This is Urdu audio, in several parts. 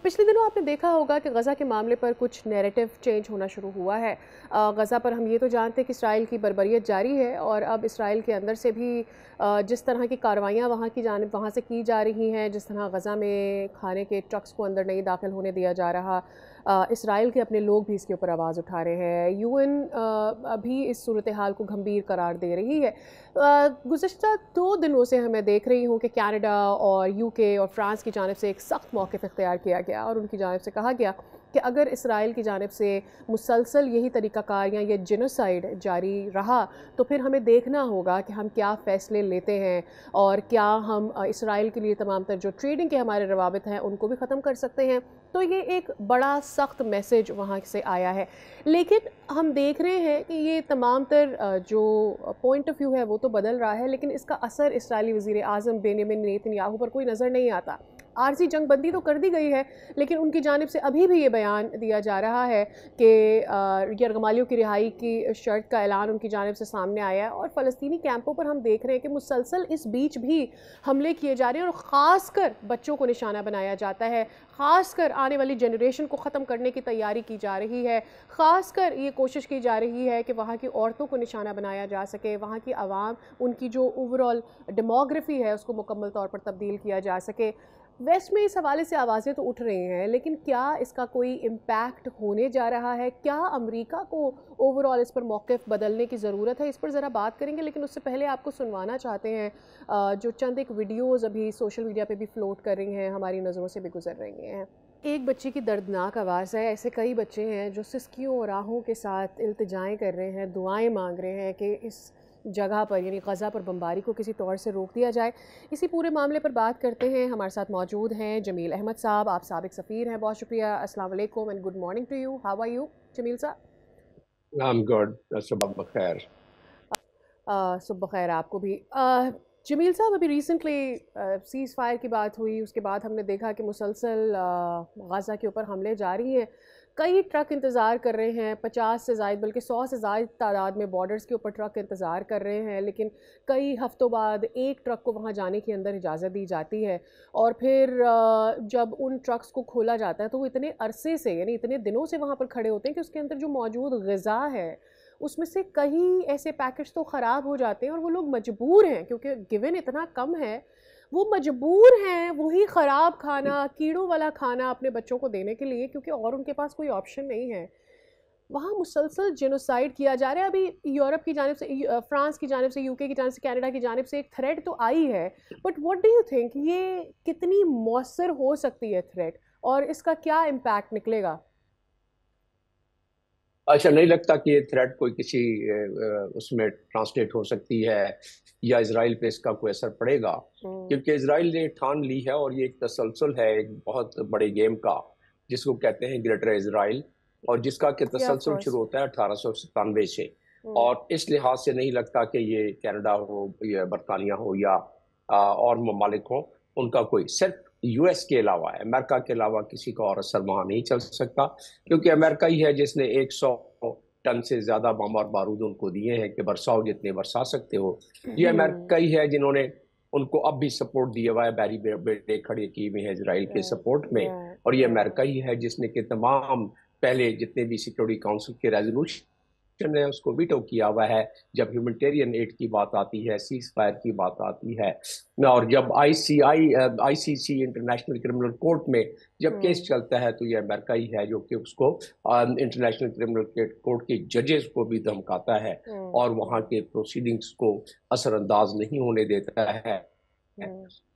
پچھلے دنوں آپ نے دیکھا ہوگا کہ غزہ کے معاملے پر کچھ نیریٹو چینج ہونا شروع ہوا ہے۔ غزہ پر ہم یہ تو جانتے ہیں کہ اسرائیل کی بربریت جاری ہے، اور اب اسرائیل کے اندر سے بھی جس طرح کی کارروائیاں وہاں سے کی جا رہی ہیں، جس طرح غزہ میں کھانے کے ٹرکس کو اندر نہیں داخل ہونے دیا جا رہا، اسرائیل کے اپنے لوگ بھی اس کے اوپر آواز اٹھا رہے ہیں۔ یو این ابھی اس صورتحال کو گھمبیر قرار دے رہی ہے۔ گزشتہ 2 دنوں سے میں دیکھ رہی ہوں کہ کینیڈا اور یو کے اور فرانس کی جانب سے ایک سخت موقف اختیار کیا گیا، اور ان کی جانب سے کہا گیا کہ اگر اسرائیل کی جانب سے مسلسل یہی طریقہ کار یا یہ جینوسائیڈ جاری رہا تو پھر ہمیں دیکھنا ہوگا کہ ہم کیا فیصلے لیتے ہیں، اور کیا ہم اسرائیل کے لیے تمام تر جو ٹریڈنگ کے ہمارے روابط ہیں ان کو بھی ختم کر سکتے ہیں۔ تو یہ ایک بڑا سخت میسیج وہاں سے آیا ہے، لیکن ہم دیکھ رہے ہیں کہ یہ تمام تر جو پوائنٹ آف ویو ہے وہ تو بدل رہا ہے، لیکن اس کا اثر اسرائیلی وزیر اعظم بنیامین نیتن یاہو پر کوئی نظر نہیں آتا۔ عارضی جنگ بندی تو کر دی گئی ہے، لیکن ان کی جانب سے ابھی بھی یہ بیان دیا جا رہا ہے کہ یرغمالیوں کی رہائی کی شرط کا اعلان ان کی جانب سے سامنے آیا ہے، اور فلسطینی کیمپوں پر ہم دیکھ رہے ہیں کہ مسلسل اس بیچ بھی حملے کیے جا رہے ہیں، اور خاص کر بچوں کو نشانہ بنایا جاتا ہے، خاص کر آنے والی جنریشن کو ختم کرنے کی تیاری کی جا رہی ہے، خاص کر یہ کوشش کی جا رہی ہے کہ وہاں کی عورتوں کو نشانہ بنایا جا سکے، وہاں کی عوام ان کی جو اوورال ڈیموگرافی ہے اس کو مکمل طور پر تبدیل کیا جا سکے۔ ویسٹ میں اس حوالے سے آوازیں تو اٹھ رہی ہیں، لیکن کیا اس کا کوئی امپیکٹ ہونے جا رہا ہے؟ کیا امریکہ کو اوورال اس پر موقف بدلنے کی ضرورت ہے؟ اس پر ذرا بات کریں گے، لیکن اس سے پہلے آپ کو سنوانا چاہتے ہیں جو چند ایک ویڈیوز ابھی سوشل میڈیا پہ بھی فلوٹ کر رہی ہیں، ہماری نظروں سے بھی گزر رہی ہیں۔ ایک بچے کی دردناک آواز ہے، ایسے کئی بچے ہیں جو سسکیوں اور آہوں کے ساتھ التجائیں کر رہے ہیں، دعائیں مانگ رہے ہیں کہ اس جگہ پر یعنی غزہ پر بمباری کو کسی طور سے روک دیا جائے۔ اسی پورے معاملے پر بات کرتے ہیں، ہمارے ساتھ موجود ہیں جمیل احمد صاحب، آپ سابق سفیر ہیں، بہت شکریہ۔ السلام علیکم and good morning to you, how are you Jameel صاحب؟ I'm good. صبح بخیر۔ صبح خیر آپ کو بھی۔ جمیل صاحب، ابھی ریسنٹلی سیز فائر کی بات ہوئی، اس کے بعد ہم نے دیکھا کہ مسلسل غزہ کے اوپر حملے جاری ہیں، کئی ٹرک انتظار کر رہے ہیں، 50 سے زائد بلکہ 100 سے زائد تعداد میں بارڈرز کے اوپر ٹرک انتظار کر رہے ہیں، لیکن کئی ہفتوں بعد ایک ٹرک کو وہاں جانے کے اندر اجازت دی جاتی ہے، اور پھر جب ان ٹرکس کو کھولا جاتا ہے تو وہ اتنے عرصے سے یعنی اتنے دنوں سے وہاں پر کھڑے ہوتے ہیں کہ اس کے اندر جو موجود غذا ہے اس میں سے کئی ایسے پیکٹس تو خراب ہو جاتے ہیں، اور وہ لوگ مجبور ہیں کیونکہ گیون اتنا کم ہے، وہ مجبور ہیں وہی خراب کھانا، کیڑوں والا کھانا اپنے بچوں کو دینے کے لیے، کیونکہ اور ان کے پاس کوئی آپشن نہیں ہے۔ وہاں مسلسل جینوسائیڈ کیا جا رہا ہے۔ ابھی یورپ کی جانب سے، فرانس کی جانب سے، یو کے کی جانب سے، کینیڈا کی جانب سے ایک تھریٹ تو آئی ہے، but what do you think یہ کتنی مؤثر ہو سکتی ہے تھریٹ، اور اس کا کیا امپیکٹ نکلے گا؟ اچھا، نہیں لگتا کہ یہ تھریٹ کوئی کسی اس میں ٹرانسلیٹ ہو سکتی ہے یا اسرائیل پہ اس کا کوئی اثر پڑے گا، کیونکہ اسرائیل نے ٹھان لی ہے، اور یہ ایک تسلسل ہے ایک بہت بڑے گیم کا جس کو کہتے ہیں گریٹر اسرائیل، اور جس کا کہ تسلسل شروع ہوتا ہے 1897 سے، اور اس لحاظ سے نہیں لگتا کہ یہ کینیڈا ہو یا برطانیہ ہو یا اور ممالک ہوں، ان کا کوئی صرف یو ایس کے علاوہ ہے، امریکہ کے علاوہ کسی کا اور اثر وہاں نہیں چل سکتا، کیونکہ امریکہ ہی ہے جس نے 100 ٹن سے زیادہ بم اور بارود ان کو دیے ہیں کہ برساؤ جتنے برسا سکتے ہو۔ یہ امریکہ ہی ہے جنہوں نے ان کو اب بھی سپورٹ دیا ہوا ہے، بیری بیٹے کھڑے کی ہوئے ہیں اسرائیل کے سپورٹ میں، اور یہ امریکہ ہی ہے جس نے کہ تمام پہلے جتنے بھی سیکورٹی کاؤنسل کے ریزولوشن نے اس کو ویٹو کیا ہوا ہے جب ہیومنٹیرین ایڈ کی بات آتی ہے، سیز فائر کی بات آتی ہے، اور جب آئی سی سی انٹرنیشنل کرمنل کورٹ میں جب کیس چلتا ہے تو یہ امریکہ ہی ہے جو کہ اس کو انٹرنیشنل کرمنل کورٹ کے ججز کو بھی دھمکاتا ہے اور وہاں کے پروسیڈنگز کو اثر انداز نہیں ہونے دیتا ہے۔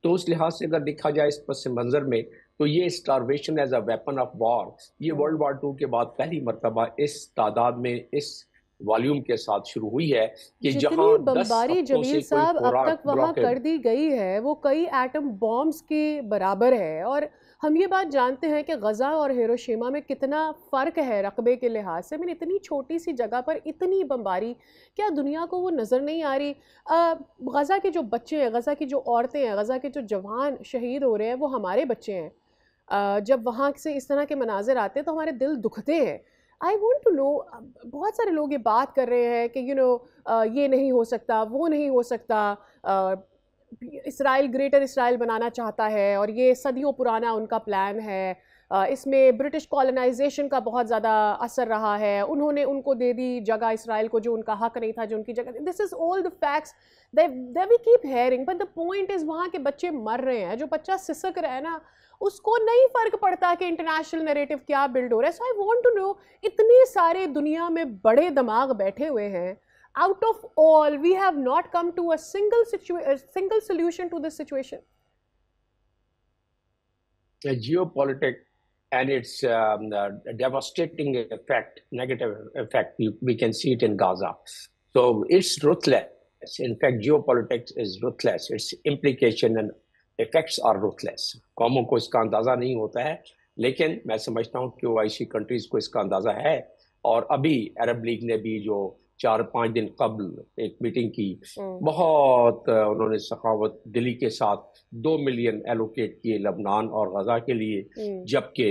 تو اس لحاظ سے اگر دیکھا جائے اس پس منظر میں تو یہ starvation as a weapon of war یہ ورلڈ وار 2 کے بعد پہلی مرتبہ اس تعداد میں اس والیوم کے ساتھ شروع ہوئی ہے کہ جہاں 10 بمباری جمیل صاحب اب تک وہاں کر دی گئی ہے وہ کئی ایٹم بامز کے برابر ہے، اور ہم یہ بات جانتے ہیں کہ غزہ اور ہیروشیما میں کتنا فرق ہے رقبے کے لحاظ سے۔ میں اتنی چھوٹی سی جگہ پر اتنی بمباری، کیا دنیا کو وہ نظر نہیں آ رہی؟ غزہ کے جو بچے ہیں، غزہ کی جو عورتیں ہیں، غزہ کے جو جوان شہید ہو رہے ہیں وہ ہمارے بچے ہیں۔ جب وہاں سے اس طرح کے مناظر آتے ہیں تو ہمارے دل دکھتے ہیں۔ آئی وانٹ ٹو نو، بہت سارے لوگ یہ بات کر رہے ہیں کہ یہ نہیں ہو سکتا، وہ نہیں ہو سکتا، اسرائیل گریٹر اسرائیل بنانا چاہتا ہے اور یہ صدیوں پرانا ان کا پلان ہے۔ اس میں برٹش کالونائزیشن کا بہت زیادہ اثر رہا ہے. انہوں نے ان کو دے دی جگہ اسرائیل کو جو ان کا حق نہیں تھا, جو ان کی جگہ. This is all the facts that we keep hearing, but the point is وہاں کے بچے مر رہے ہیں. جو بچہ سسک رہا ہے نا, اس کو نہیں فرق پڑتا کہ انٹرنیشنل نیریٹو کیا بلڈ ہو رہا ہے. سو آئی وانٹ ٹو نو, اتنے سارے دنیا میں بڑے دماغ بیٹھے ہوئے ہیں, out of all we have not come to a single solution to this situation. Geopolitics and its devastating effect, negative effect, we can see it in Gaza. So it's ruthless. In fact, geopolitics is ruthless. Its implication and effects are ruthless. قوموں کو اس کا اندازہ نہیں ہوتا ہے, لیکن میں سمجھتا ہوں کہ OIC کنٹریز کو اس کا اندازہ ہے. اور ابھی عرب لیگ نے بھی جو 4-5 دن قبل ایک میٹنگ کی, بہت انہوں نے سخاوت دلی کے ساتھ 2 ملین ایلوکیٹ کیے لبنان اور غزہ کے لیے, جبکہ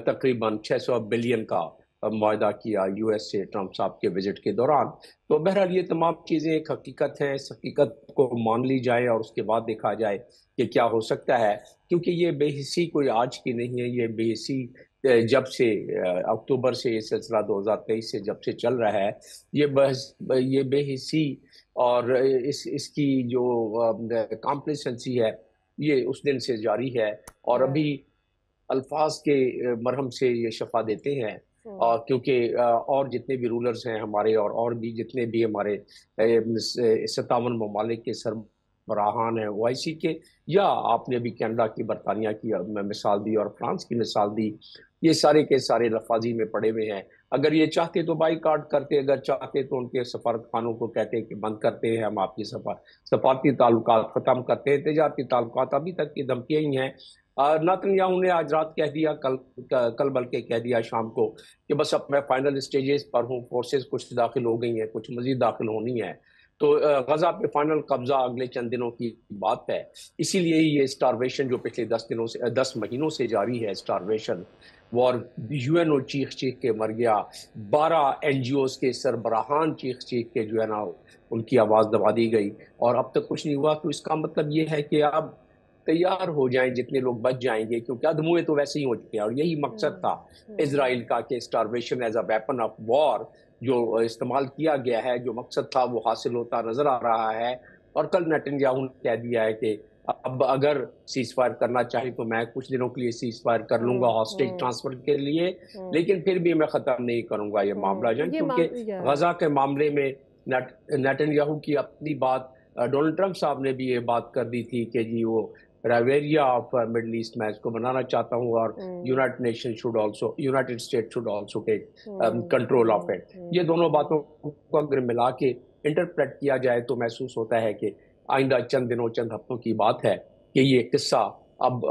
تقریباً 600 بلین کا معاہدہ کیا یو ایس سے ٹرمپ صاحب کے وزٹ کے دوران. تو بہرحال یہ تمام چیزیں ایک حقیقت ہیں, اس حقیقت کو مان لی جائے اور اس کے بعد دیکھا جائے کہ کیا ہو سکتا ہے. کیونکہ یہ بے حسی کوئی آج کی نہیں ہے, یہ بے حسی جب سے اکتوبر سے یہ سلسلہ 2023 سے جب سے چل رہا ہے, یہ بے حسی اور اس کی جو کمپلیسنسی ہے یہ اس دن سے جاری ہے. اور ابھی الفاظ کے مرہم سے یہ شفا دیتے ہیں, کیونکہ اور جتنے بھی رولرز ہیں ہمارے اور بھی جتنے بھی ہمارے 57 ممالک کے سربراہان ہیں OIC کے, یا آپ نے ابھی کینیڈا کی, برطانیہ کی مثال دی اور فرانس کی مثال دی, یہ سارے کے سارے لفاظی میں پڑے ہوئے ہیں. اگر یہ چاہتے تو بائی کاٹ کرتے, اگر چاہتے تو ان کے سفارت خانوں کو کہتے کہ بند کرتے ہیں ہم آپ کی سفارتی تعلقات ختم کرتے ہیں, تجارتی تعلقات. ابھی تک کی دھمکیاں ہی ہیں. نتنیاہو نے آج رات کہہ دیا, کل بلکہ کہہ دیا شام کو کہ بس اب میں فائنل سٹیجز پر ہوں, فورسز کچھ داخل ہو گئی ہیں, کچھ مزید داخل ہونی ہے. تو غزہ پہ فائنل قبضہ اگلے چند دنوں کی بات ہے. اسی لیے یہ سٹارویشن جو پچھلے 10 مہینوں سے جاری ہے, سٹارویشن وار, UN چیخ کے مر گیا, 12 NGOs کے سربراہان چیخ کے جو ہے نا ان کی آواز دبا دی گئی, اور اب تک کچھ نہیں ہوا. تو اس کا مطلب یہ ہے کہ اب تیار ہو جائیں جتنے لوگ بچ جائیں گے, کیونکہ ادموئے تو ویسے ہی ہو چکے ہیں. اور یہی مقصد تھا اسرائیل کا کہ starvation as a weapon of war جو استعمال کیا گیا ہے, جو مقصد تھا وہ حاصل ہوتا نظر آ رہا ہے. اور کل نیتنیاہو نے کہہ دیا ہے کہ اب اگر سیز فائر کرنا چاہے تو میں کچھ دنوں کے لیے سیز فائر کر لوں گا ہاسٹیج ٹرانسفر کے لیے, لیکن پھر بھی میں ختم نہیں کروں گا یہ معاملہ جنگ. کیونکہ غزہ کے معاملے میں نیتنیاہو کی اپنی بات, ڈونلڈ ٹرمپ صاحب نے بھی یہ بات کر دی تھی کہ جی وہ رائیویریا آف مڈل ایسٹ میں اس کو بنانا چاہتا ہوں, اور United state should also take control of it. یہ دونوں باتوں کو اگر ملا کے انٹرپریٹ کیا جائے تو محسوس ہوتا ہے کہ آئندہ چند دنوں چند ہفتوں کی بات ہے کہ یہ قصہ اب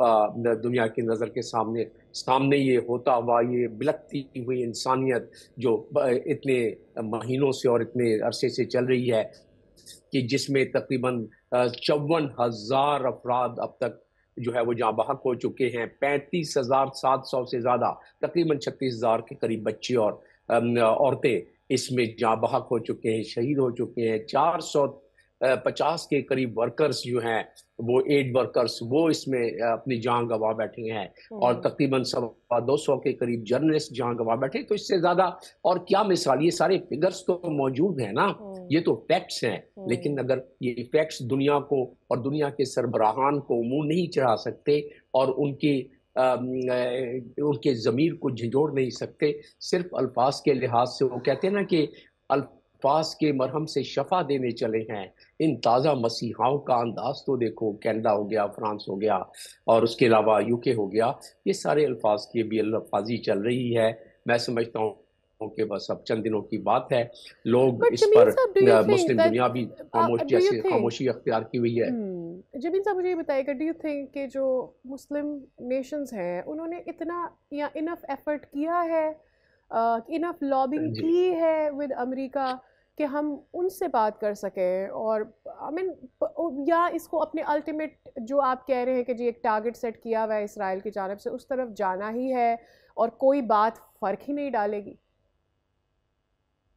دنیا کی نظر کے سامنے یہ ہوتا ہوا, یہ بلکتی ہوئی انسانیت جو اتنے مہینوں سے اور اتنے عرصے سے چل رہی ہے, کہ جس میں تقریباً 54,000 افراد اب تک جو ہے وہ جاں بحق ہو چکے ہیں, 35,700 سے زیادہ, تقریباً 36,000 کے قریب بچے اور عورتیں اس میں جاں بحق ہو چکے ہیں, شہید ہو چکے ہیں. 450 کے قریب ورکرز جو ہیں وہ ایڈ ورکرز وہ اس میں اپنی جان گنوا بیٹھے ہیں, اور تقریباً 200 کے قریب جرنلسٹ جان گنوا بیٹھے. تو اس سے زیادہ اور کیا مثال, یہ سارے فگرز تو موجود ہیں نا, یہ تو فیکٹس ہیں. لیکن اگر یہ فیکٹس دنیا کو اور دنیا کے سربراہان کو منہ نہیں چڑھا سکتے اور ان کے ضمیر کو جھنجھوڑ نہیں سکتے صرف الفاظ کے لحاظ سے, وہ کہتے ہیں نا کہ الفاظ کے مرہم سے شفا دینے چلے ہیں, ان تازہ مسیحاؤں کا انداز تو دیکھو, کینیڈا ہو گیا, فرانس ہو گیا, اور اس کے علاوہ UK ہو گیا, یہ سارے الفاظ کی بھی الفاظی چل رہی ہے. میں سمجھتا ہوں کہ بس اب چند دنوں کی بات ہے, لوگ اس پر مسلم دنیا بھی خاموشی اختیار کی ہوئی ہے. جبین صاحب مجھے یہ بتائیے گا, ڈو یو تھنک کہ جو مسلم نیشنز ہیں انہوں نے اتنا یا انف ایفرٹ کیا ہے, انف لابنگ کی ہے ود امریکہ کہ ہم ان سے بات کر سکیں, اور یا اس کو اپنے الٹیمیٹ جو آپ کہہ رہے ہیں کہ جی ایک ٹارگٹ سیٹ کیا ہوا ہے اسرائیل کی جانب سے, اس طرف جانا ہی ہے اور کوئی بات فرق ہی نہیں ڈالے گی؟